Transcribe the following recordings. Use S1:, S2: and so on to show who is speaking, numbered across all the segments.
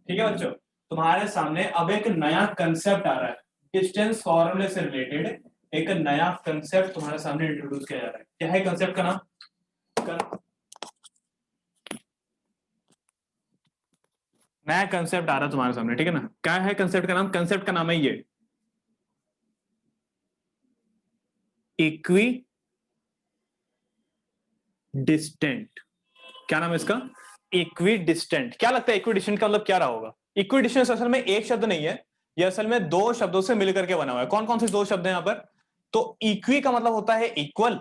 S1: ठीक है बच्चों, तुम्हारे सामने अब एक नया कंसेप्ट आ रहा है, डिस्टेंस फॉर्मूले से रिलेटेड एक नया कंसेप्ट तुम्हारे सामने इंट्रोड्यूस किया जा रहा है। क्या है कंसेप्ट का नाम? नया कंसेप्ट आ रहा है तुम्हारे सामने, ठीक है ना। क्या है कंसेप्ट का नाम? कंसेप्ट का नाम है ये इक्वी डिस्टेंट। क्या नाम है इसका? Equi distant. क्या लगता है इक्वी डिस्टेंट का मतलब क्या रहा होगा? इक्वी डिस्टेंस असल में एक शब्द नहीं है, यह असल में दो शब्दों से मिलकर के बना हुआ है। कौन कौन से दो शब्द हैं यहां पर? तो इक्वी का मतलब होता है इक्वल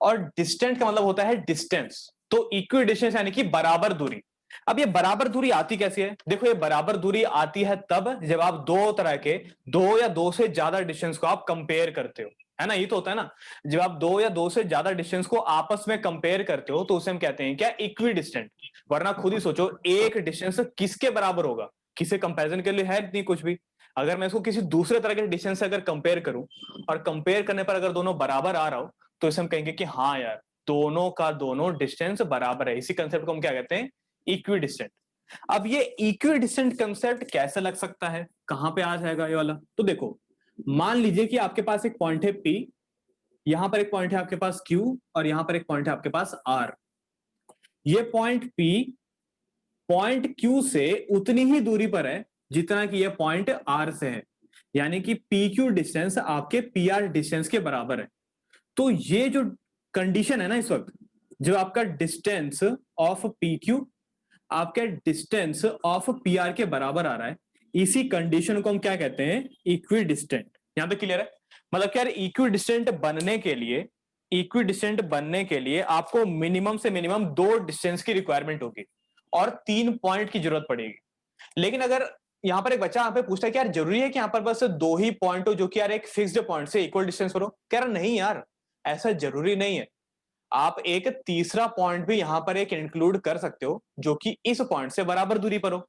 S1: और डिस्टेंट का मतलब होता है डिस्टेंस। तो इक्वी डिस्टेंस यानी कि बराबर दूरी। अब ये बराबर दूरी आती कैसी है? देखो, ये बराबर दूरी आती है तब जब आप दो तरह के, दो या दो से ज्यादा डिस्टेंस को आप कंपेयर करते हो, है ना। ये तो होता है ना, जब आप दो या दो से ज्यादा डिस्टेंस को आपस में कंपेयर करते हो तो उसे हम कहते हैं क्या? Equi distant. वरना खुद ही सोचो, एक डिस्टेंस किसके बराबर होगा? किसी कंपैरिजन के लिए है नहीं कुछ भी। अगर मैं इसको किसी दूसरे तरह के डिस्टेंस से अगर कंपेयर करूं और कंपेयर करने पर अगर दोनों बराबर आ रहा हो तो इसे हम कहेंगे कि हाँ यार, दोनों का दोनों डिस्टेंस बराबर है। इसी कंसेप्ट को हम क्या कहते हैं? Equidistant. अब ये इक्वी डिस्टेंट कंसेप्ट कैसे लग सकता है, कहां पे आ जाएगा ये वाला? तो देखो, मान लीजिए कि आपके पास एक पॉइंट है P, यहां पर एक पॉइंट है आपके पास Q और यहां पर एक पॉइंट है आपके पास R। ये पॉइंट P पॉइंट Q से उतनी ही दूरी पर है जितना कि ये पॉइंट R से है, यानी कि PQ डिस्टेंस आपके PR डिस्टेंस के बराबर है। तो ये जो कंडीशन है ना इस वक्त, जो आपका डिस्टेंस ऑफ PQ आपके डिस्टेंस ऑफ PR के बराबर आ रहा है, इसी कंडीशन को हम क्या कहते हैं? Equi distant. यहां तक क्लियर है? मतलब क्या, इक्वी डिस्टेंट बनने के लिए, इक्वी डिस्टेंट बनने के लिए आपको मिनिमम से मिनिमम दो डिस्टेंस की रिक्वायरमेंट होगी और तीन पॉइंट की जरूरत पड़ेगी। लेकिन अगर यहां पर एक बच्चा यहां पे पूछता है कि यार जरूरी है कि यहां पर बस दो ही पॉइंट हो जो कि यार एक फिक्स्ड पॉइंट से इक्वल डिस्टेंस पर हो? कह रहा नहीं यार, ऐसा जरूरी नहीं है। आप एक तीसरा पॉइंट भी यहां पर एक इंक्लूड कर सकते हो जो कि इस पॉइंट से बराबर दूरी पर हो,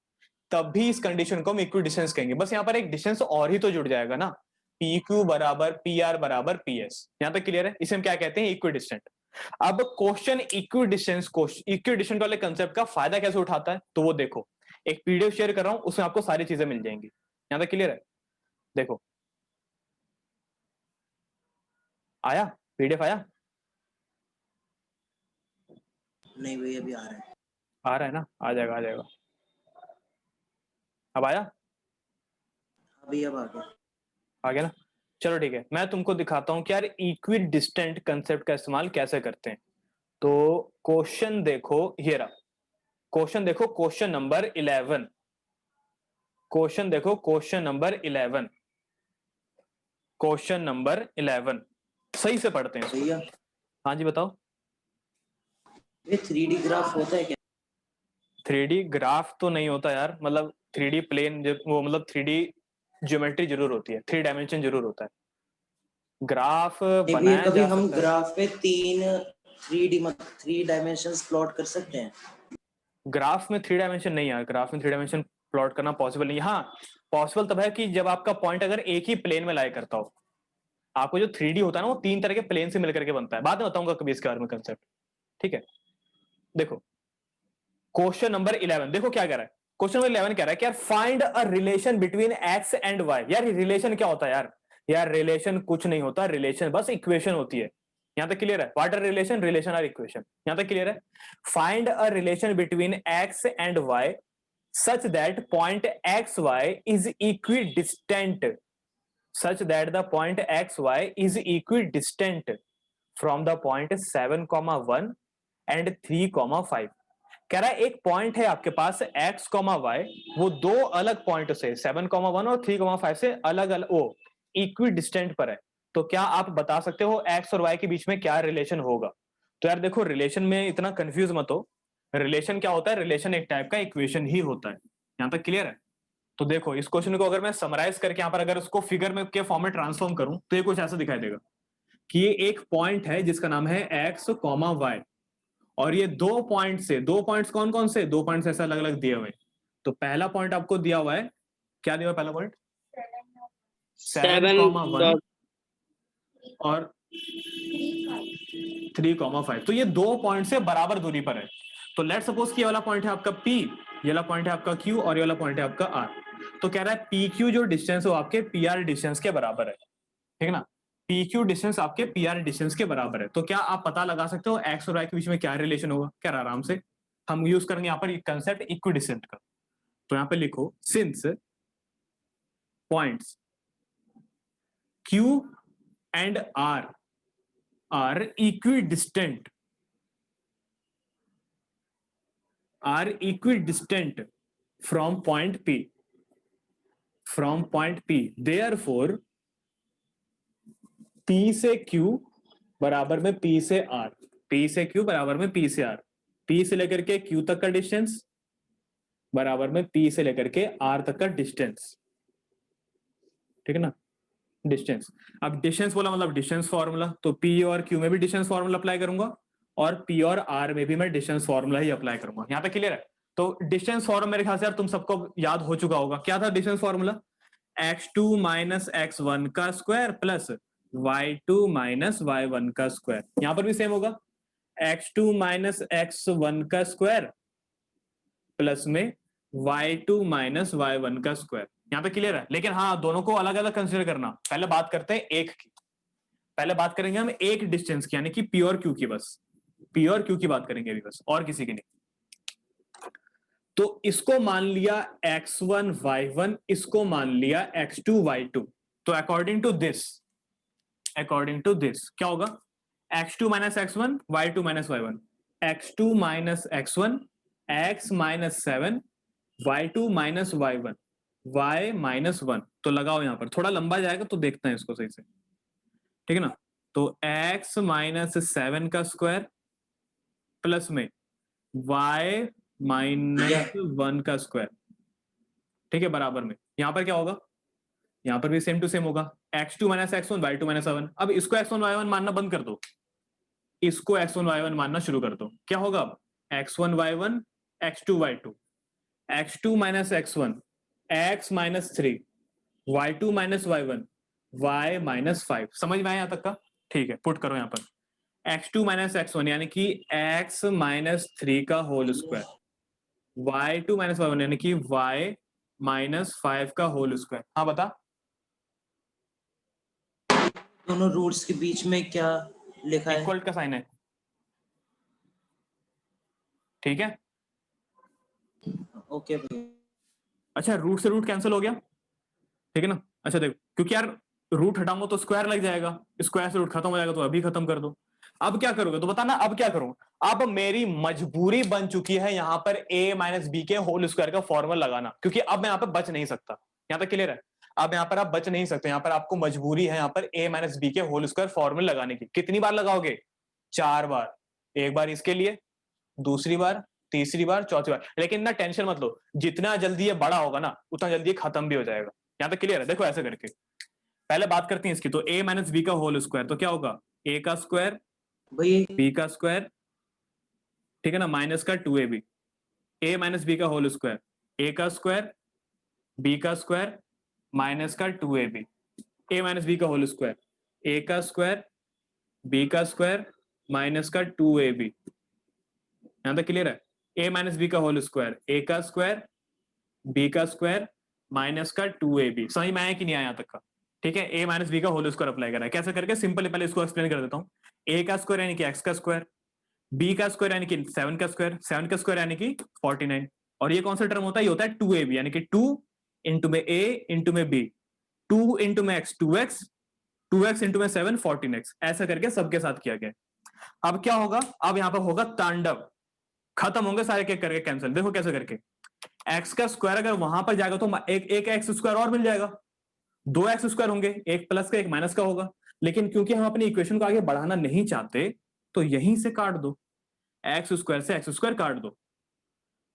S1: तब भी इस कंडीशन को हम इक्वी डिस्टेंस कहेंगे। बस यहां पर एक डिस्टेंस और ही तो जुड़ जाएगा ना, PQ बराबर PR बराबर PS। यहां तक क्लियर है? इसे हम क्या कहते हैं? Equidistant. अब question equidistance, equidistance वाले कंसेप्ट का फायदा कैसे उठाता है तो वो देखो, एक PDF शेयर कर रहा हूं, उसमें आपको सारी चीजें मिल जाएंगी। यहां तक क्लियर है? देखो, आया PDF? आया?
S2: नहीं भाई, अभी आ रहा है।
S1: आ रहा है ना? आ जाएगा, आ जाएगा। अब आया?
S2: अभी अब आ गया।
S1: आ गया ना? चलो ठीक है, मैं तुमको दिखाता हूं कि यार इक्वी डिस्टेंट कंसेप्ट का इस्तेमाल कैसे करते हैं। तो क्वेश्चन देखो, ये रहा क्वेश्चन। देखो क्वेश्चन नंबर 11। क्वेश्चन देखो, क्वेश्चन नंबर 11। क्वेश्चन नंबर 11 सही से पढ़ते हैं।
S2: भैया,
S1: हाँ जी बताओ।
S2: ये 3D ग्राफ होता है क्या?
S1: 3D ग्राफ तो नहीं होता यार, मतलब 3D प्लेन वो, मतलब 3D ज्योमेट्री जरूर होती है, 3 डायमेंशन जरूर होता है। ग्राफ
S2: नहीं भैया,
S1: बनाया
S2: कभी
S1: जा
S2: हम
S1: सकता है।
S2: ग्राफ पे तीन 3 डायमेंशंस प्लॉट कर सकते हैं?
S1: ग्राफ में 3 डायमेंशन नहीं है, ग्राफ में 3 डायमेंशन प्लॉट करना पॉसिबल नहीं है। हाँ, पॉसिबल तब है कि जब आपका पॉइंट अगर एक ही प्लेन में लाई करता हो। आपको जो 3D होता है ना, वो तीन तरह के प्लेन से मिलकर के बनता है। बाद में बताऊंगा कभी इसके बारे में कंसेप्ट, ठीक है। देखो क्वेश्चन नंबर 11, देखो क्या कह रहा है। क्वेश्चन नंबर 11 कह रहा है कि यार find a relation between x and y. यार रिलेशन क्या होता है यार? यार रिलेशन कुछ नहीं होता, रिलेशन बस इक्वेशन होती है। यहां तक क्लियर है? What are relation? Relation are equation. यहां तक क्लियर है? Find a relation between x and y such that point xy is equidistant, such that the point xy is equidistant from the point 7,1 and 3,5। कह रहा है एक point है आपके पास x, y, वो दो अलग पॉइंट से 7,1 और 3,5 से अलग अलग वो इक्विडिस्टेंट पर है। तो क्या आप बता सकते हो x और y के बीच में क्या रिलेशन होगा? तो यार देखो, रिलेशन में इतना कंफ्यूज मत हो। रिलेशन क्या होता है? रिलेशन एक टाइप का इक्वेशन ही होता है। यहां तक क्लियर है? तो देखो, इस क्वेश्चन को अगर मैं समराइज करके यहां पर अगर उसको फिगर में के फॉर्म में ट्रांसफॉर्म करूं तो ये कुछ ऐसा दिखाई देगा कि ये एक पॉइंट है जिसका नाम है x, y, और ये दो पॉइंट से, दो पॉइंट्स कौन कौन से? दो पॉइंट्स ऐसा अलग अलग दिए हुए। तो पहला पॉइंट आपको दिया हुआ है, क्या दिया हुआ है पहला पॉइंट? 7,1 और 3,5। तो ये दो पॉइंट से बराबर दूरी पर है। तो लेट सपोज कि ये वाला पॉइंट है आपका P, ये वाला पॉइंट है आपका Q और ये वाला पॉइंट है आपका R। तो कह रहा है PQ जो डिस्टेंस है वो आपके PR डिस्टेंस के बराबर है, ठीक है ना। PQ डिस्टेंस आपके PR डिस्टेंस के बराबर है। तो क्या आप पता लगा सकते हो x और y के बीच में क्या रिलेशन होगा? क्या आराम से हम यूज करेंगे यहाँ पर कंसेप्ट इक्विडिस्टेंट का। तो यहाँ पे लिखो since points Q and R are equidistant from point P, therefore P से Q बराबर में P से R, P से Q बराबर में P से R, P से लेकर के Q तक का डिस्टेंस बराबर में P से लेकर के R तक का डिस्टेंस, ठीक है ना, डिस्टेंस। अब डिस्टेंस बोला मतलब डिस्टेंस फॉर्मूला, तो P और Q में भी डिस्टेंस फॉर्मूला अप्लाई करूंगा और P और R में भी मैं डिस्टेंस फॉर्मूला ही अप्लाई करूंगा। यहाँ पे क्लियर है? तो डिस्टेंस फॉर्मूला मेरे ख्याल से यार तुम सबको याद हो चुका होगा। क्या था distance formula? x2 minus x1 का square plus y2 minus y1 का स्क्वायर। यहां पर भी सेम होगा, x2 माइनस x1 का स्क्वायर प्लस में y2 माइनस y1 का स्क्वायर। यहाँ पे क्लियर है? लेकिन हाँ, दोनों को अलग अलग कंसिडर करना। पहले बात करते हैं एक की, पहले बात करेंगे हम एक डिस्टेंस की, यानी कि P और Q की, बस P और Q की बात करेंगे अभी बस, और किसी की नहीं। तो इसको मान लिया x1 y1, इसको मान लिया x2 y2। तो अकॉर्डिंग टू दिस क्या होगा? x2 minus x1 y2 minus y1, x2 minus x1 x minus 7 y2 minus y1 y minus 1। तो लगाओ यहां पर, थोड़ा लंबा जाएगा तो देखते हैं इसको सही से, ठीक है ना। तो x माइनस 7 का स्क्वायर प्लस में y माइनस 1 का स्क्वायर, ठीक है, बराबर में। यहां पर क्या होगा? यहां पर भी सेम टू सेम होगा, x2 minus x1 y2 minus 7। अब इसको x1 y1 मानना बंद कर दो, इसको x1 y1 मानना शुरू कर दो। क्या होगा अब? x1 y1 x2 y2, x2 minus x1 x minus 3 y2 minus y1 y minus 5। समझ में आया यहां तक का? ठीक है, पुट करो यहां पर x2 माइनस x1 यानी कि x माइनस 3 का whole square, y2 minus y1 यानी कि y माइनस 5 का होल स्क्वायर। हाँ बता।
S2: दोनों रूट्स के बीच में क्या लिखा है?
S1: इक्वल का साइन है, ठीक है।
S2: ओके भैया।
S1: अच्छा, रूट से रूट कैंसिल हो गया, ठीक है ना। अच्छा देखो, क्योंकि यार रूट हटाऊंगा तो स्क्वायर लग जाएगा, स्क्वायर से रूट खत्म हो जाएगा, तो अभी खत्म कर दो। अब क्या करोगे तो बताना, अब क्या करूं? अब मेरी मजबूरी बन चुकी है यहां पर a माइनस बी के होल स्क्वायर का फॉर्मूला लगाना, क्योंकि अब मैं यहां पर बच नहीं सकता। यहां तक क्लियर है? अब यहां पर आप बच नहीं सकते, यहां पर आपको मजबूरी है यहां पर a माइनस बी के होल स्क्वायर फॉर्मूला लगाने की। कितनी बार लगाओगे? 4 बार। एक बार इसके लिए, दूसरी बार, तीसरी बार, चौथी बार। लेकिन ना टेंशन मत लो, जितना जल्दी ये बड़ा होगा ना उतना जल्दी ये खत्म भी हो जाएगा। यहां तक क्लियर है? देखो ऐसे करके पहले बात करते हैं इसकी। तो a माइनस बी का होल स्क्वायर, तो क्या होगा? a का स्क्वायर
S2: भैया
S1: b का स्क्वायर, ठीक है ना, माइनस का 2ab, a माइनस बी का होल स्क्वायर, a का स्क्वायर b का स्क्वायर माइनस का 2ab, a माइनस बी का होल स्क्वायर, a का स्क्वायर b का स्क्वायर माइनस का 2ab। यहां तक क्लियर है? a माइनस बी का होल स्क्वायर, a का स्क्वायर b का स्क्वायर माइनस का 2ab। समझ में आया कि नहीं आया यहां तक का? ठीक है, a माइनस बी का होल स्क्वायर अप्लाई करा है। कैसे करके? सिंपल, पहले इसको एक्सप्लेन कर देता हूं। a का स्क्वायर यानी कि x का स्क्वायर, b का स्क्वायर यानी कि 7 का स्क्वायर, 7 का स्क्वायर यानी कि 49, और ये कौन सा टर्म होता है? ये होता है 2ab, यानी कि 2 इंटू में a इंटू में b, 2 इंटू में x 2x, 2x इंटू में 7 14x। ऐसा करके सबके साथ किया गया। अब क्या होगा? अब यहां पर होगा तांडव, खत्म होंगे सारे के करके कैंसिल। देखो कैसे करके, x का स्क्वायर अगर वहां पर जाएगा तो एक एक्स स्क्वायर और मिल जाएगा, 2x स्क्वायर होंगे, एक प्लस का एक माइनस का होगा। लेकिन क्योंकि हम अपनी इक्वेशन को आगे बढ़ाना नहीं चाहते तो यहीं से काट दो, एक्स स्क्वायर से एक्स स्क्वायर काट दो,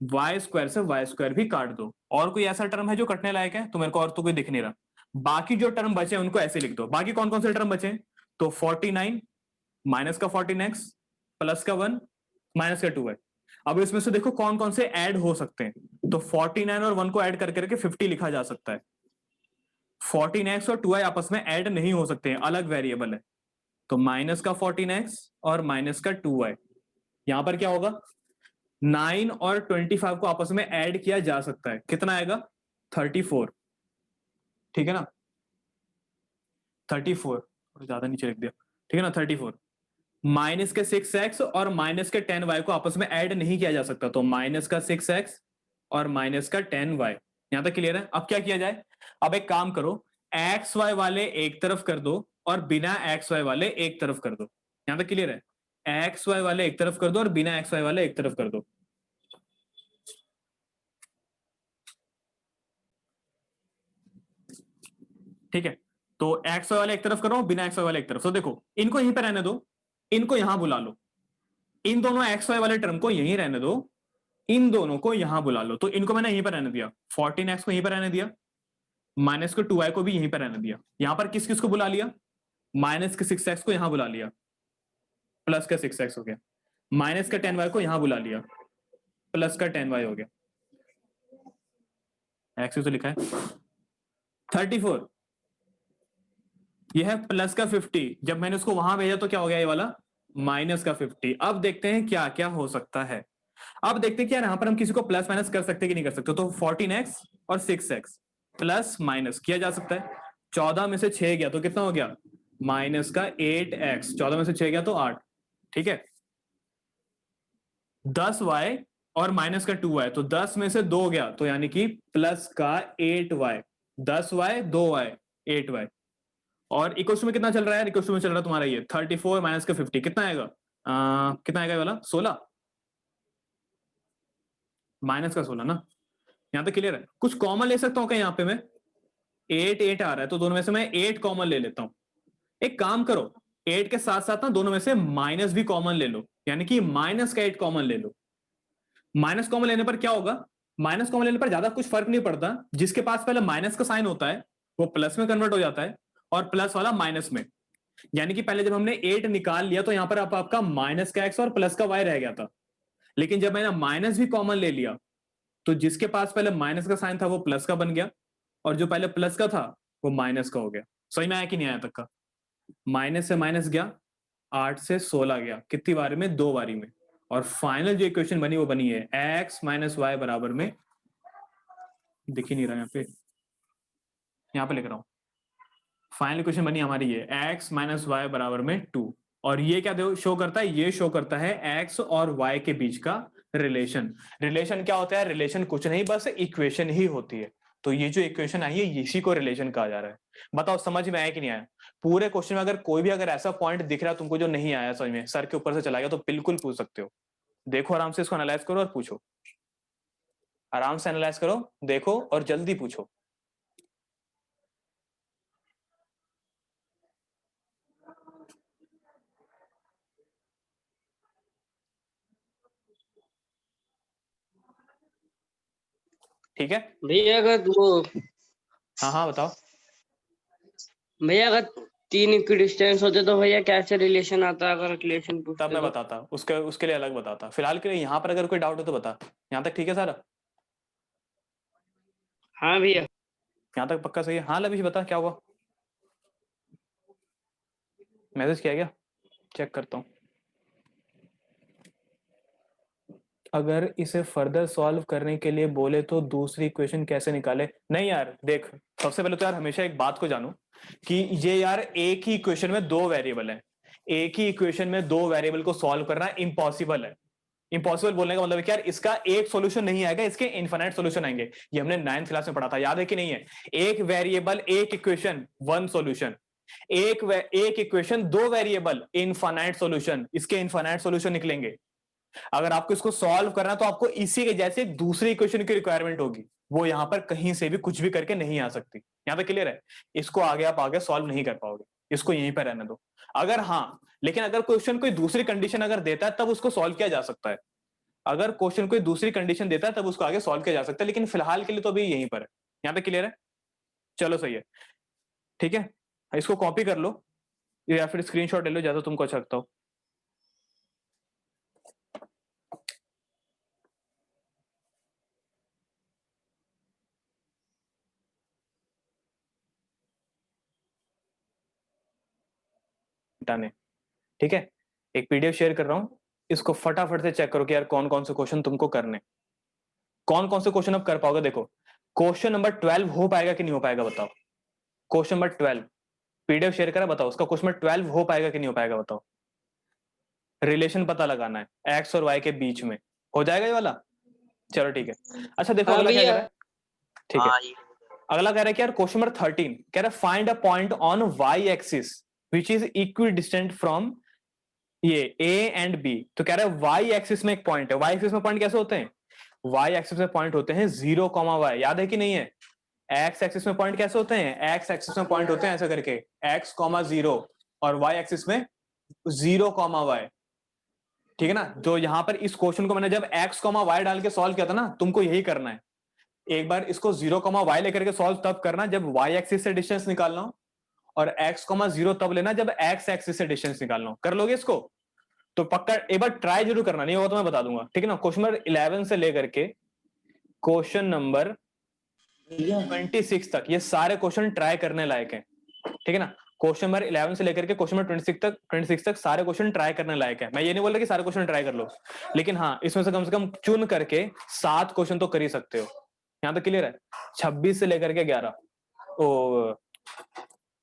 S1: वाई स्क्वायर से वाई स्क्वायर भी काट दो। और कोई ऐसा टर्म है जो कटने लायक है? तो मेरे को और तो कोई दिख नहीं रहा। बाकी जो टर्म बचे उनको ऐसे लिख दो। बाकी कौन कौन से टर्म बचे? तो 49 माइनस का 14x प्लस का 1 माइनस का 2y। अब इसमें से देखो कौन कौन से ऐड हो सकते हैं। तो 49 और 1 को ऐड करके 50 लिखा जा सकता है। 14x और 2y आपस में ऐड नहीं हो सकते हैं, अलग वेरिएबल है। तो माइनस का 14x और माइनस का 2y। यहां पर क्या होगा? 9 और 25 को आपस में ऐड किया जा सकता है, कितना आएगा? 34, ठीक है ना? 34, ज्यादा नीचे लिख दिया, ठीक है ना? 34 माइनस के 6x और माइनस के 10y को आपस में ऐड नहीं किया जा सकता, तो माइनस का 6x और माइनस का 10y। यहां तक क्लियर है? अब क्या किया जाए? अब एक काम करो, एक्स वाई वाले एक तरफ कर दो और बिना एक्स वाई वाले एक तरफ कर दो। यहां तक क्लियर है? एक्स वाई वाले एक तरफ कर दो और बिना एक्स वाई वाले एक तरफ कर दो। ठीक है, तो एक्स वाई वाले एक तरफ करो, बिना एक्स वाई वाले एक तरफ। तो देखो, इनको यहीं पर रहने दो, इनको यहां बुला लो, इन दोनों एक्स वाई वाले टर्म को यहीं रहने दो, इन दोनों को यहां बुला लो। तो इनको मैंने यहीं पर रहने दिया, 14x को यहीं पर रहने दिया, माइनस के 2y को भी यहीं पर रहने दिया। यहां पर किस किस को बुला लिया? माइनस के 6x को यहां बुला लिया, प्लस का 6x हो गया। माइनस का 10y को यहां बुला लिया, प्लस का 10y हो गया। एक्स तो लिखा है 34, यह है प्लस का 50। जब मैंने उसको वहां भेजा तो क्या हो गया? ये वाला माइनस का 50। अब देखते हैं क्या क्या हो सकता है। अब देखते हैं कि यार यहां पर हम किसी को प्लस माइनस कर सकते कि नहीं कर सकते। तो 14x और 6x प्लस माइनस किया जा सकता है। 14 में से 6 गया तो कितना हो गया? माइनस का 8x। 14 में से 6 गया तो 8, ठीक है। 10y और माइनस का 2y, तो 10 में से 2 गया तो यानी कि प्लस का 8y। 10y 2y 8y। और इक्वल में कितना चल रहा है? इक्वल में चल रहा है तुम्हारा ये 34 माइनस का 50, कितना आएगा? कितना आएगा ये वाला? 16, माइनस का 16 ना। यहां तक क्लियर है? कुछ कॉमन ले सकता हूं क्या? यहां पे मैं 8 8 आ रहा है तो दोनों में से मैं 8 कॉमन ले लेता हूं। एक काम करो, 8 के साथ साथ ना दोनों में से माइनस भी कॉमन ले लो, यानी कि माइनस का 8 कॉमन ले लो। माइनस कॉमन लेने पर क्या होगा? माइनस कॉमन लेने पर ज्यादा कुछ फर्क नहीं पड़ता। जिसके पास पहले माइनस का साइन होता है वो प्लस में कन्वर्ट हो जाता है और प्लस वाला माइनस में। यानी कि पहले जब हमने 8 निकाल लिया तो यहां पर आपका माइनस का x और प्लस का y रह गया था। लेकिन जब मैंने माइनस भी कॉमन ले लिया तो जिसके पास पहले माइनस का साइन था वो प्लस का बन गया और जो पहले प्लस का था वो माइनस का हो गया। समझ में आया कि नहीं आया तक का? माइनस से माइनस गया, 8 से 16 गया, कितनी बारी में? 2 बारी में। और फाइनल जो इक्वेशन बनी वो बनी है x माइनस वाई बराबर में, दिख ही नहीं रहा यहाँ पे लिख रहा हूं। फाइनल इक्वेशन बनी हमारी ये x माइनस वाई बराबर में 2। और ये क्या शो करता है? ये शो करता है x और y के बीच का रिलेशन। रिलेशन क्या होता है? रिलेशन कुछ नहीं, बस इक्वेशन ही होती है। तो ये जो इक्वेशन आई है इसी को रिलेशन कहा जा रहा है। बताओ समझ में आया कि नहीं आया? पूरे क्वेश्चन में अगर कोई भी अगर ऐसा पॉइंट दिख रहा है तुमको जो नहीं आया समझ में, सर के ऊपर से चला गया, तो बिल्कुल पूछ सकते हो। देखो आराम से इसको एनालाइज करो और पूछो। आराम से एनालाइज करो, देखो और जल्दी पूछो। ठीक है,
S3: भैया अगर वो
S1: हाँ हाँ बताओ।
S3: भैया अगर 3 इक्विडिस्टेंस होते तो भैया कैसे रिलेशन आता अगर रिलेशन
S1: तब
S3: पूछते
S1: मैं
S3: तो?
S1: बताता, उसके उसके लिए अलग बताता। फिलहाल के लिए यहाँ पर अगर कोई डाउट हो तो बता। यहाँ तक ठीक है सारा?
S3: हाँ भैया।
S1: यहाँ तक पक्का सही है? हाँ लवीश बता क्या हुआ? मैसेज किया क्या? चेक करता हूँ। अगर इसे फर्दर सॉल्व करने के लिए बोले तो दूसरी इक्वेशन कैसे निकाले? नहीं यार देख, सबसे पहले तो यार हमेशा एक बात को जानो कि ये यार एक ही इक्वेशन में दो वेरिएबल है। एक ही इक्वेशन में दो वेरिएबल को सॉल्व करना इम्पॉसिबल है। इम्पॉसिबल बोलने का मतलब है कि यार इसका एक सॉल्यूशन नहीं आएगा, इसके इनफाइनाइट सॉल्यूशन आएंगे। ये हमने 9th क्लास में पढ़ा था, याद है कि नहीं है? एक वेरिएबल एक इक्वेशन वन सॉल्यूशन, एक इक्वेशन दो वेरिएबल इनफाइनाइट सॉल्यूशन, इसके इनफाइनाइट सॉल्यूशन निकलेंगे। अगर आपको इसको सॉल्व करना है तो आपको इसी के जैसे दूसरी इक्वेशन की रिक्वायरमेंट होगी, वो यहां पर कहीं से भी कुछ भी करके नहीं आ सकती। यहां पे क्लियर है? इसको आगे आप आगे सॉल्व नहीं कर पाओगे, इसको यहीं पर रहने दो। अगर हाँ, लेकिन अगर क्वेश्चन कोई दूसरी कंडीशन अगर देता है तब उसको सॉल्व किया जा सकता है। अगर क्वेश्चन कोई दूसरी कंडीशन देता है तब उसको आगे सॉल्व किया जा सकता है, लेकिन फिलहाल के लिए तो अभी यहीं पर है। यहाँ पे क्लियर है? चलो सही है, ठीक है। इसको कॉपी कर लो या फिर स्क्रीनशॉट ले लो, ज्यादा तुमको अच्छा लगता हो। हटाने, ठीक है। एक पीडीएफ शेयर कर रहा हूँ, इसको फटाफट से चेक करो कि यार कौन कौन से क्वेश्चन तुमको करने, कौन कौन से क्वेश्चन अब कर पाओगे। देखो क्वेश्चन नंबर 12 हो पाएगा कि नहीं हो पाएगा बताओ। क्वेश्चन नंबर 12 पीडीएफ शेयर करा, बताओ उसका क्वेश्चन नंबर 12 हो पाएगा कि नहीं हो पाएगा बताओ। रिलेशन पता लगाना है एक्स और वाई के बीच में, हो जाएगा ये वाला। चलो ठीक है। अच्छा देखो
S3: हाँ
S1: अगला क्या
S3: भैया।
S1: कह रहा है, ठीक है अगला कह रहा है कि यार क्वेश्चन नंबर 13 कह रहा है find a point on y axis which is equidistant from ये ए एंड बी। तो कह रहा है वाई एक्सिस में एक पॉइंट है। वाई एक्सिस में पॉइंट कैसे होते हैं, वाई एक्सिस में पॉइंट होते हैं 0, वाई, याद है कि नहीं है। एक्स एक्सिस में पॉइंट कैसे होते हैं, एक्स एक्सिस में पॉइंट होते हैं ऐसे करके एक्स, 0 और वाई एक्सिस में 0, वाई, ठीक है ना। जो यहां पर इस क्वेश्चन को मैंने जब एक्स, वाई डाल के सॉल्व किया था ना, तुमको यही करना है। एक बार इसको 0, वाई लेकर के सॉल्व तब करना जब वाई एक्सिस से डिस्टेंस निकालना हो, और एक्स, 0 तब लेना जब एक्स एक्सिस से डिस्टेंस निकालना हो। कर लोगे इसको तो पक्का एक बार ट्राई जरूर करना, नहीं होगा तो मैं बता दूंगा, ठीक है ना। क्वेश्चन नंबर 11 से लेकर के क्वेश्चन नंबर
S2: भैया
S1: 26 तक ये सारे क्वेश्चन ट्राई करने लायक हैं, ठीक है ना। क्वेश्चन नंबर 11 से लेकर के क्वेश्चन नंबर 26 तक सारे क्वेश्चन ट्राई करने लायक है। मैं ये नहीं बोल रहा कि सारे क्वेश्चन ट्राई कर लो, लेकिन हाँ इसमें से कम चुन करके 7 क्वेश्चन तो कर ही सकते हो। यहां तक क्लियर है। 26 से लेकर के 11, ओ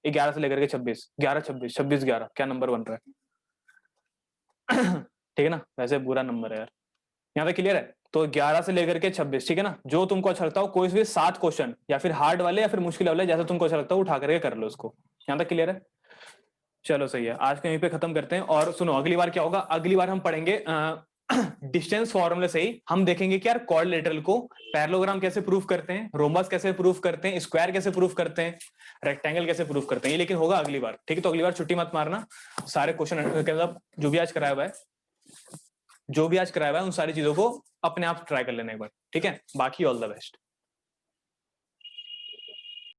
S1: 11 से लेकर के 26, 11 26 26 11 क्या नंबर बन रहा है ठीक है ना, वैसे बुरा नंबर है यार। यहाँ पे क्लियर है। तो 11 से लेकर के 26, ठीक है ना। जो तुमको अच्छा लगता हो कोई भी 7 क्वेश्चन, या फिर हार्ड वाले या फिर मुश्किल वाले, जैसे तुमको अच्छा लगता हो उठा करके कर लो उसको। यहाँ तक क्लियर है। चलो सही है, आज के यहीं पे खत्म करते हैं। और सुनो अगली बार क्या होगा, अगली बार हम पढ़ेंगे डिस्टेंस फॉर्मूले से ही हम देखेंगे कि यार क्वाड्रिलेटरल को पैरेललोग्राम कैसे प्रूफ करते हैं, रोम्बस कैसे प्रूफ करते हैं, स्क्वायर कैसे प्रूफ करते हैं, रेक्टेंगल कैसे प्रूफ करते हैं। ये लेकिन होगा अगली बार, ठीक है। तो अगली बार छुट्टी मत मारना, सारे क्वेश्चन मतलब जो भी आज कराया हुआ है, जो भी आज कराया हुआ है उन सारी चीजों को अपने आप ट्राई कर लेना एक बार, ठीक है। बाकी ऑल द बेस्ट।